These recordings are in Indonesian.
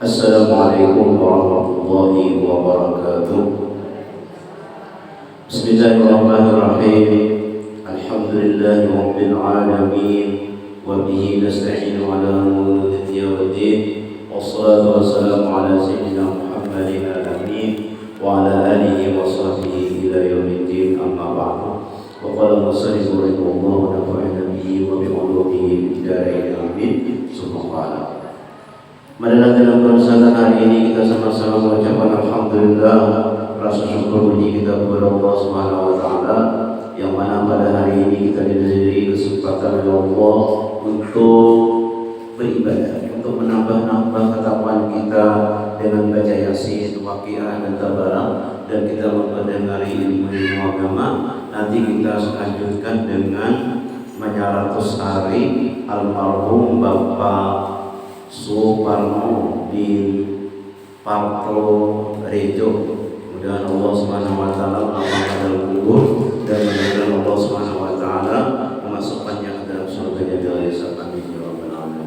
Assalamualaikum warahmatullahi wabarakatuh. Bismillahirrahmanirrahim. Alhamdulillahi rabbil alamin. Wa bihi nasta'inu ala umuri dunya waddin. Wassalatu wassalamu ala sayyidina Muhammadin al-amin wa ala alihi wa sahbihi ila yaumiddin, amma ba'du. Wa qala musannif rahimahullah wa nafa'ana bihi wa bi ulumihi fid dharain amin. Subhanallah. Marilah dalam kesempatan hari ini kita sama-sama mengucapkan alhamdulillah, rasa syukur puji kita kepada Allah Subhanahu wa taala yang mana pada hari ini kita diberi kesempatan oleh Allah untuk beribadah, untuk menambah-nambah ketakwaan kita dengan baca Yasin, Waqiah dan Tabarak, dan kita mempelajari ilmu agama. Nanti kita lanjutkan dengan menyaratus hari almarhum Bapak Suparno bin Parto Rejo. Mudah-mudahan Allah Subhanahu wa taala melapangkan dalam kubur dan mudah-mudahan Allah Subhanahu wa taala memasukkannya ke dalam surga dari amin ya rabbal alamin.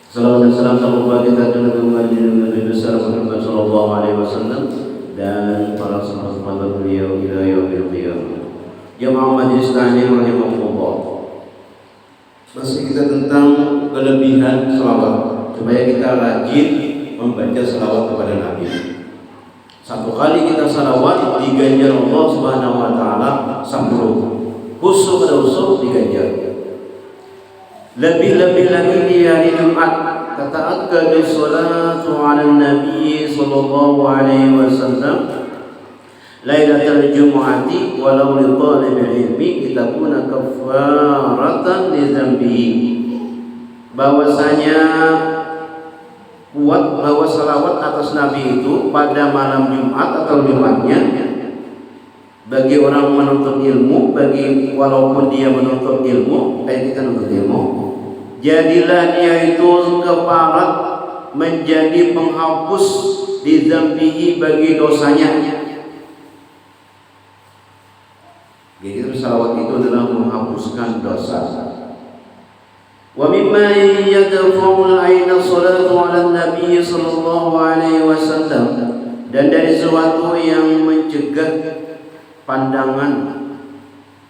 Salawat dan salam semoga kita dengan Nabi besar Muhammad sallallahu alaihi wasallam dan para sahabat beliau ila yaumil qiyamah. Jamaah majelis taklim rahimahumullah. Masih kita tentang kelebihan selawat, supaya kita rajin membaca selawat kepada Nabi. Satu kali kita selawat diganjar Allah Subhanahu wa taala 10. Khusus pada usul diganjar. Lebih-lebih lagi di hari Jumat, tata'akkadu sholatu 'ala Nabi sallallahu alaihi wasallam Lailatul Jumu'ati walau li talibil ilmi litakuna kafaratan li dzambihi. Bahwasanya kuat bahwa salawat atas Nabi itu pada malam Jumat atau Jumatnya bagi orang menuntut ilmu, bagi walaupun dia menuntut ilmu kayak kita menuntut ilmu, jadilah dia itu kafarat, menjadi penghapus di dzambihi bagi dosanya. Jadi salawat itu adalah menghapuskan dosa. Wa mimma yadfa'ul aina salatu 'ala Nabi sallallahu alaihi wasallam, dan dari sesuatu yang mencegah pandangan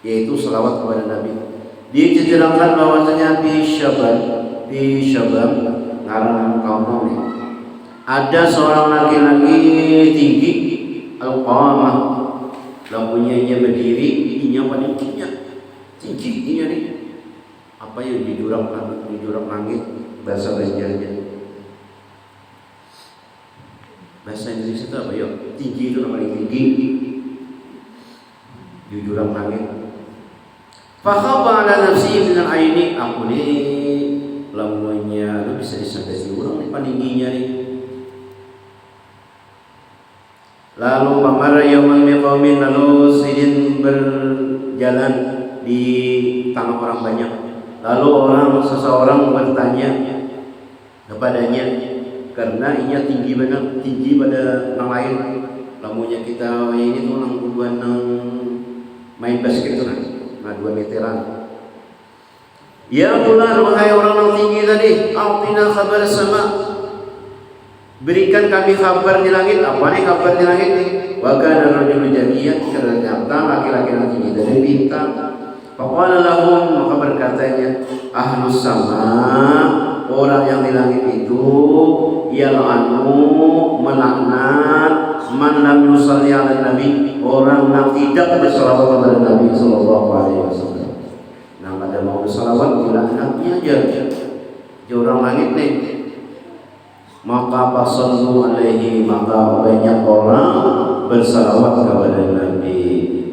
yaitu salawat kepada Nabi. Diceritakan bahwasanya di Syabab ngarang kaum ada seorang laki-laki tinggi al-qamah, lampunya berdiri, inya paling tinggi nih. Apa yang di jurang langit bahasa Banjarnya. Bahasa Indonesia itu apa ya? Tinggi itu paling tinggi di jurang langit. Fa khaba ala nafsi min al-aini, aku nih lampunya lu bisa disampai orang nih paling tingginya nih. Lalu pamar yauman biqaumin, lalu sidin berjalan di tengah orang banyak. Lalu seseorang bertanya kepadanya, karena ia tinggi benar, tinggi pada orang lain. Lamunya kita ini tuh orang kuduan main basket tuh nah 2 meteran. Ya fulan, wahai orang yang tinggi tadi, a'tina khabar sama, berikan kami kabar di langit. Apa nih kabar di langit nih? Wa kana rajulun jadiyan, ternyata laki-laki yang tinggi dari bintang. Faqala lahum, maka berkatanya ahlus sama, orang yang di langit itu yal'anu, melaknat man lam yusalli 'ala nabi, orang yang tidak berselawat kepada Nabi sallallahu alaihi wasallam. Nah, pada mau berselawat dilaknatnya aja. Orang langit nih. Maka fasallu alaihi, maka banyak orang bersalawat kepada Nabi.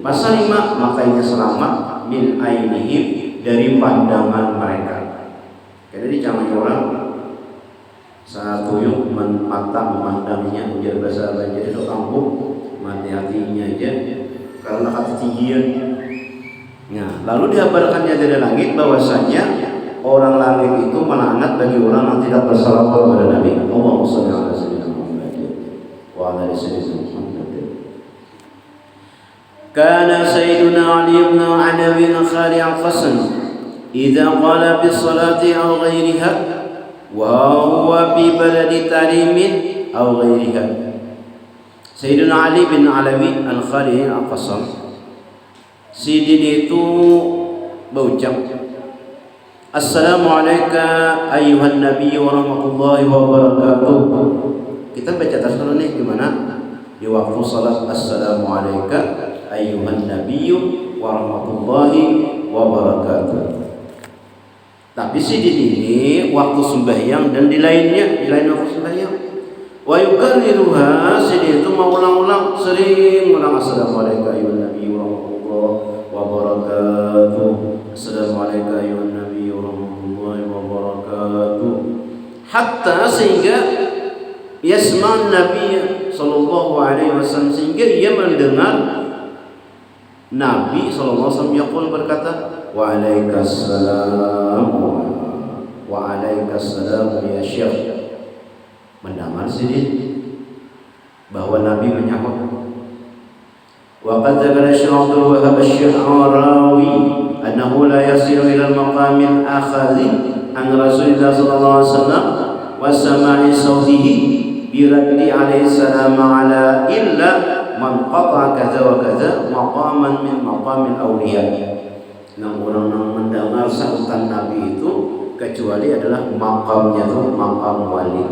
Pasal 5, makanya selamat min ainihim, dari pandangan mereka. Jadi jangan orang satu yuk mata memandangnya, ujar bahasa Banjar itu kampung mati hatinya aja karena ketinggian. Nah, lalu dihabarkannya dari langit bahwasanya orang langit itu melaknat bagi orang yang tidak bersalawat kepada Nabi. Allahumma shalli ala sayyidina Muhammad wa ala ali sayyidina Muhammad. Kana sayyiduna Ali bin Anawi khali al-qasam idza qala bis salati aw ghairiha wa huwa fi baladi tarimin aw ghairiha. Sayyidina Ali bin Alawi Al-Khari Al-Qasam Sidin itu berucap, Assalamu alayka ayyuhan nabiy wa rahmatullahi wa barakatuh. Kita baca tas dulu nih gimana? Di waktu salat, Assalamu alayka ayyuhan nabiy wa rahmatullahi wa barakatuh. Tapi Sidin ini waktu sembahyang dan di lain waktu sembahyang. Wa yukarriruha, Sidin itu mau ulang-ulang, sering ulang Assalamu alayka ayyuhan nabiy wa rahmatullahi wa barakatuh. Assalamu alayka ayyuhan nabiy wa rahmatullahi wa barakatuh. Hatta sehingga yasma'an Nabi sallallahu alaihi wasallam, sehingga ia mendengar Nabi sallallahu alaihi wasallam yaqul, berkata, wa alaikassalam wa alaikassalam ya Syekh. Mendengar Sidin bahwa Nabi menyahut. Wa qad dzakara Syekh Abdul Wahhab Asy-Sya'rawi annahu la yasilu ila al-maqamil akhadhi an Rasulillah sallallahu alaihi wasallam wa sama'i sautihi bi raddi alaihi salam ala illa man qata'a kadza wa kadza maqaman min maqamil awliya. Orang yang mendengar sautan Nabi itu kecuali adalah makamnya itu makam wali.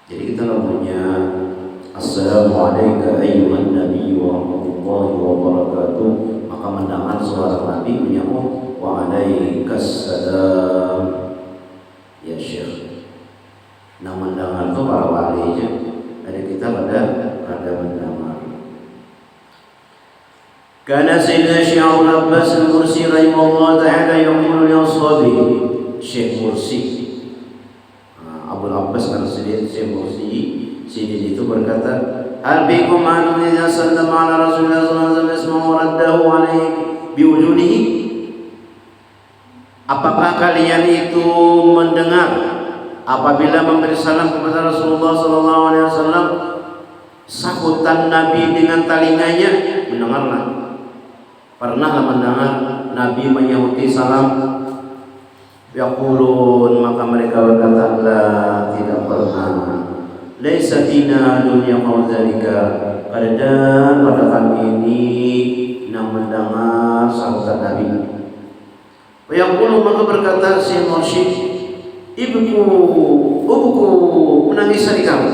Jadi kita namanya Assalamu alayka ayyuhan nabiy wa rahmatullahi wa barakatuh, maka mendengar suara Nabi menyambut wa alaikassalam ya Syekh. Nah, mendengar itu para wali aja. Ada kita pada mendengar. Karena Sayyidina Syekh Abdul Abbas Al-Mursi rahimahullah ta'ala yaqulu li ashabihi, Syekh Mursi Abdul Abbas Al-Sidin Syekh Mursi Sidin itu berkata, Albikum ma'anu idza sallama ala Rasulullah sallallahu alaihi wasallam raddahu alaihi biwujudihi. Apakah kalian itu mendengar apabila memberi salam kepada Rasulullah sallallahu alaihi wasallam sahutan Nabi dengan telinganya? Mendengarlah. Pernahlah mendengar Nabi menyahuti salam? Yaqulun, maka mereka berkata, la, tidak pernah. Laisa fina dunya qauzalika, ada pada kami ini yang mendengar sahutan Nabi. Wa yaqulu, maka berkata si mursyid, ibku menangis dari kami.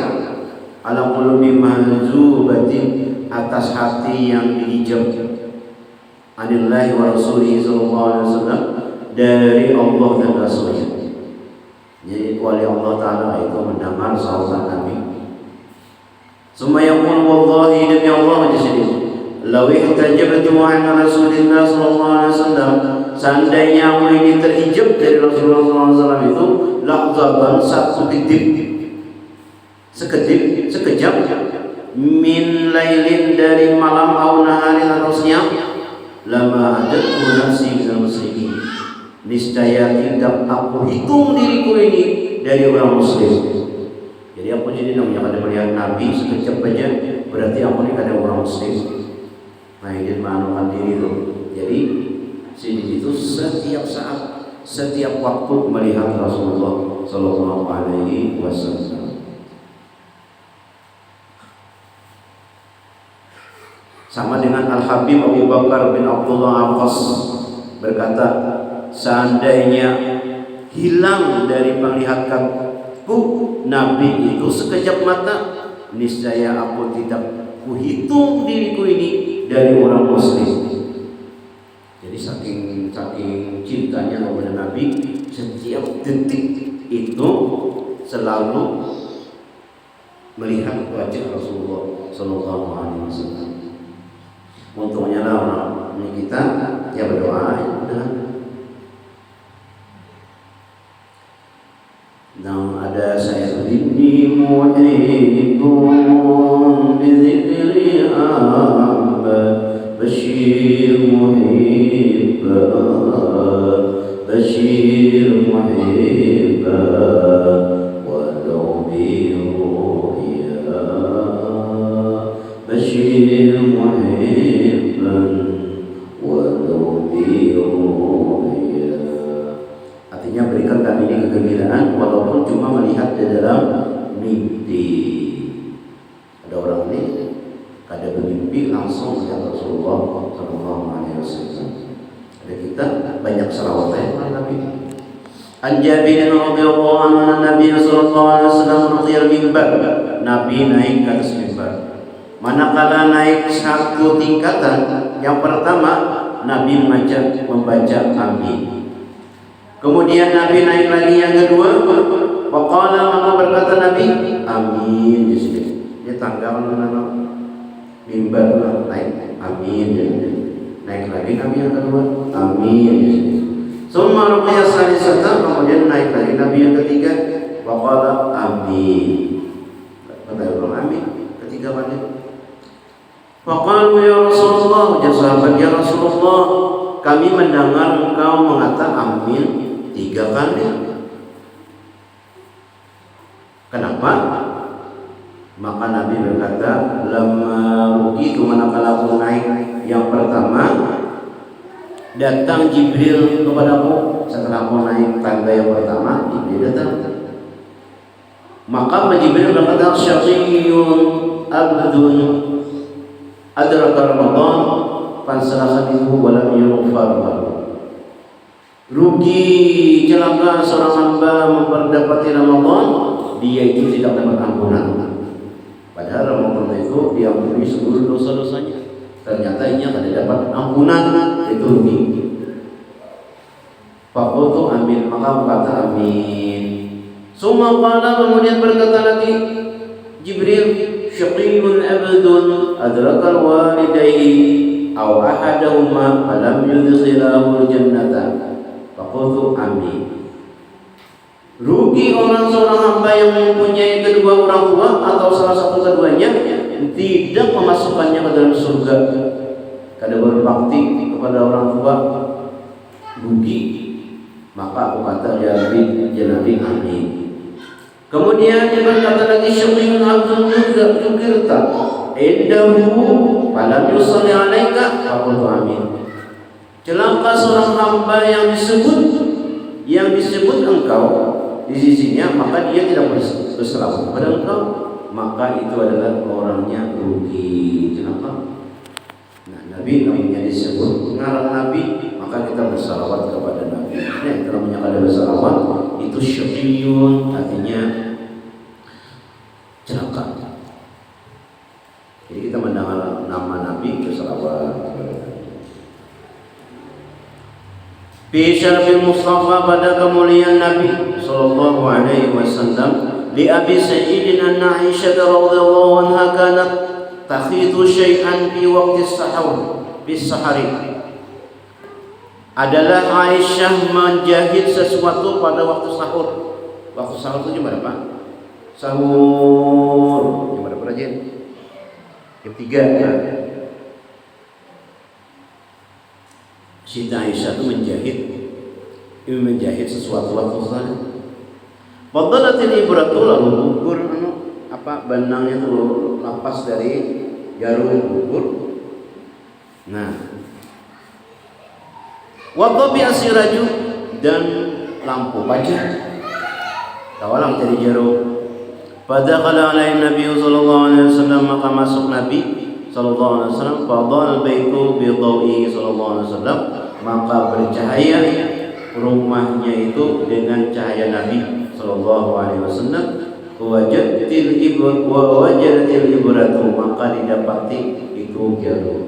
Ala qulubi mahzubatin, atas hati yang dihijab. Anillahi wa rasulihi sallallahu alaihi wasallam, dari Allah dan Rasulnya. Jadi wali Allah Ta'ala itu mendengar sahutan Nabi. Summa yaqul wallahi, demi Allah aja sedih, law ihtajabtu an Rasulillah sallallahu alaihi wasallam, seandainya aku ini terhijab dari Rasulullah sallallahu alaihi wasallam itu, lahzatan, satu kedip, sekejap, min lailin, dari malam, au naharin, atau siang, lama adatu nafsi minal muslimin, niscaya tidak aku hitung diriku ini dari orang muslim. Jadi aku jadi namanya kada melihat Nabi sekejap aja, berarti aku ini kada orang muslim. Nah, ini manukan diri itu. Jadi sini itu setiap saat, setiap waktu melihat Rasulullah sallallahu alaihi wasallam. Sama dengan Al-Habib Abu Bakar bin Abdullah Al-Qas berkata, seandainya hilang dari penglihatanku Nabi itu sekejap mata, niscaya aku tidak kuhitung diriku ini dari orang muslim. Jadi saking cintanya kepada Nabi, setiap detik itu selalu melihat wajah Rasulullah sallallahu alaihi wasallam. Untungnya lah orang kita ya berdoa dan ada saya inni muhibbun bi dzikri amba bashir muhibba walau bi ruya bashir muhibban walau bi ruya. Artinya mimpi. Ada orang ini kada bermimpi langsung melihat Rasulullah Sallallahu Alaihi Wasallam. Ada kita banyak selawat Nabi. An Jabir radhiyallahu anhu Nabi sallallahu alaihi wasallam ruqyal mimbar. Nabi naik ke atas mimbar. Manakala naik satu tingkatan, yang pertama Nabi membaca amin. Kemudian Nabi naik lagi yang kedua, waqala, maka berkata Nabi amin di sini. Dia tanggal mimbar naik amin. Naik lagi Nabi yang kedua, amin di sini. Summa ruqyah salisata, kemudian naik lagi Nabi yang ketiga, waqala amin. Kata orang amin ketiga kali. Waqalu ya Rasulullah, ya sahabat, ya Rasulullah, kami mendengar engkau mengatakan amin 3 kali. Kenapa? Maka Nabi berkata, lamma ruqitu, manakala aku naik yang pertama, datang Jibril kepadaku. Setelah aku naik tangga yang pertama, Jibril datang. Maka Jibril berkata, syaqiyyun abdun adraka Ramadan fansalakha minhu wa lam yughfar lahu. Rugi, celaka seorang hamba memperdapati Ramadan, dia itu tidak dapat ampunan. Padahal Ramadan itu diampuni seluruh dosa-dosanya. Ternyata ini tidak dapat ampunan, itu rugi. Faqultu amin, maka kata amin. Summa qala, kemudian berkata lagi Jibril, syaqiyyun abdun adrakal walidayhi aw ahadahuma falam yudkhilahu jannata. Faqultu amin. Rugi orang seorang hamba yang mempunyai kedua orang tua atau salah satu keduanya tidak memasukkannya ke dalam surga. Kada berbakti kepada orang tua, rugi. Maka aku kata ya Nabi amin. Kemudian dia berkata lagi, syaqiyyun abdun dzukirta indahu falam yusalli alaika. Faqultu amin. Celaka seorang hamba yang disebut engkau di sisinya, maka dia tidak berselawat kepada engkau, maka itu adalah orangnya rugi, celaka. Nah, Nabi namanya disebut ngarang Nabi, maka kita bersalawat kepada Nabi. Nah, itu namanya kada bersalawat, itu syaqiyyun, artinya celaka. Jadi kita mendengar nama Nabi bersalawat. Fi syarfil Mustafa, pada kemuliaan Nabi sallallahu alaihi wasallam, li Abi Sa'id an-Aisyah radhiyallahu anha kanat takhitu syai'an fi waqti sahur bis sahari. Adalah Aisyah menjahit sesuatu pada waktu sahur. Waktu sahur itu jam berapa? Sahur jam berapa aja? Jam 3 ya. Siti Aisyah itu menjahit sesuatu waktu sahur. Fadalatil ibratu, lalu gugur benangnya itu lepas dari jarum gugur. Nah, waqabi asiraju, dan lampu pajak tawalang dari jarum. Pada kala alaihi Nabi sallallahu alaihi wasallam, maka masuk Nabi sallallahu alaihi wasallam. Fadal baitu bi dhawi sallallahu alaihi wasallam, maka bercahaya rumahnya itu dengan cahaya Nabi sallallahu alaihi wasallam. Wajadatil ibratu, maka didapati itu jarum.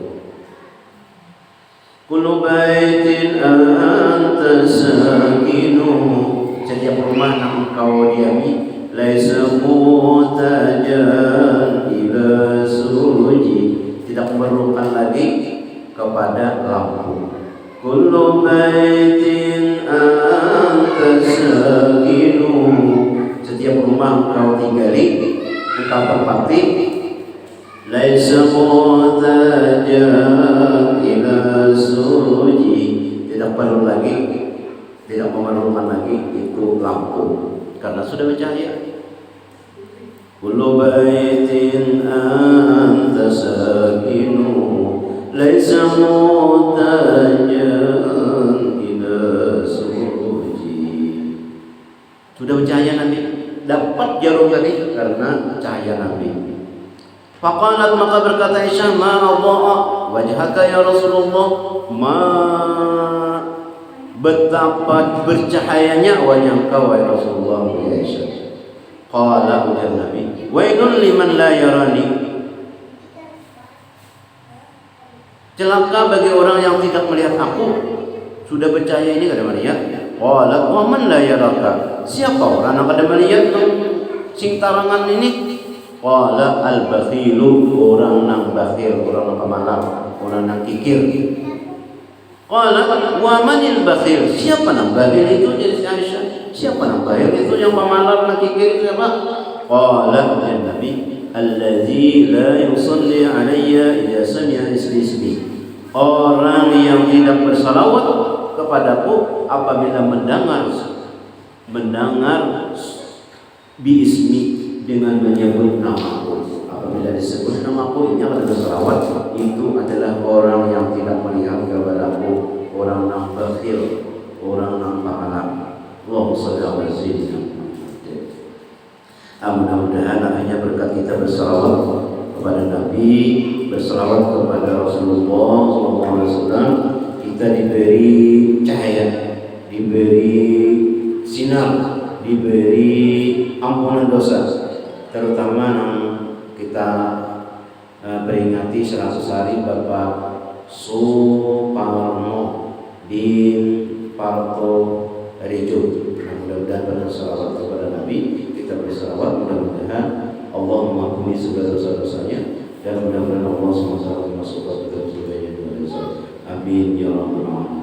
Kullu baitin anta sakinuhu, setiap rumah yang engkau diami, laisa mutajan ila suruji, tidak memerlukan lagi kepada lampu. Kullu baitin anta sakinuhu, setiap rumah engkau tinggali, engkau tempati, laisa mutajan ila suruji, tidak perlu lagi, tidak memerlukan lagi itu lampu, karena sudah bercahaya. Kullu baitin anta sakinuhu laisa mutajan ila suruji. Sudah bercahaya nanti, dapat jarum tadi karena cahaya Nabi. Faqalat, maka berkata Aisyah, ma adha'a wajhaka ya Rasulullah, betapa bercahayanya wajah kau wahai Rasulullah ya Aisyah. Qala, ujar Nabi, wailun liman la yarani, celaka bagi orang yang tidak melihat aku. Sudah bercahaya ini kada melihat. Qala, wa man la yaraka, siapa orang yang kada melihat sing tarangan ini? Qala, al-bakhilu, orang nang bakhil, orang nang pemalas, orang nang kikir. Qala, wa manil bakhil, siapa nang bakhil itu? Jadi Aisyah, siapa nang bakhil itu, yang pemalas nang kikir siapa? Qala, ya Nabi, allazi la yusalli alayya idza sami'a ismi, orang yang tidak bersalawat kepadaku apabila mendengar biismi, dengan menyebut namaku. Apabila disebut namaku ini adalah selawat, itu adalah orang yang tidak melihat kepadaku, orang yang bakhil, orang yang pemalas. Allahumma shalli ala sayyidina Muhammad. Mudah-mudahan akhirnya berkat kita berselawat kepada Nabi, berselawat kepada Rasulullah SAW, kita diberi cahaya, diberi sinar, diberi ampunan dosa. Terutama yang kita peringati 100 hari Bapak Suparno di Parto Rejo. Mudah-mudahan berselawat kepada Nabi, kita berselawat, mudah-mudahan Allah mengampuni segala dosa-dosanya dan mudah-mudahan Allah SWT masukkan kita ke surga. Amin ya rabbal alamin.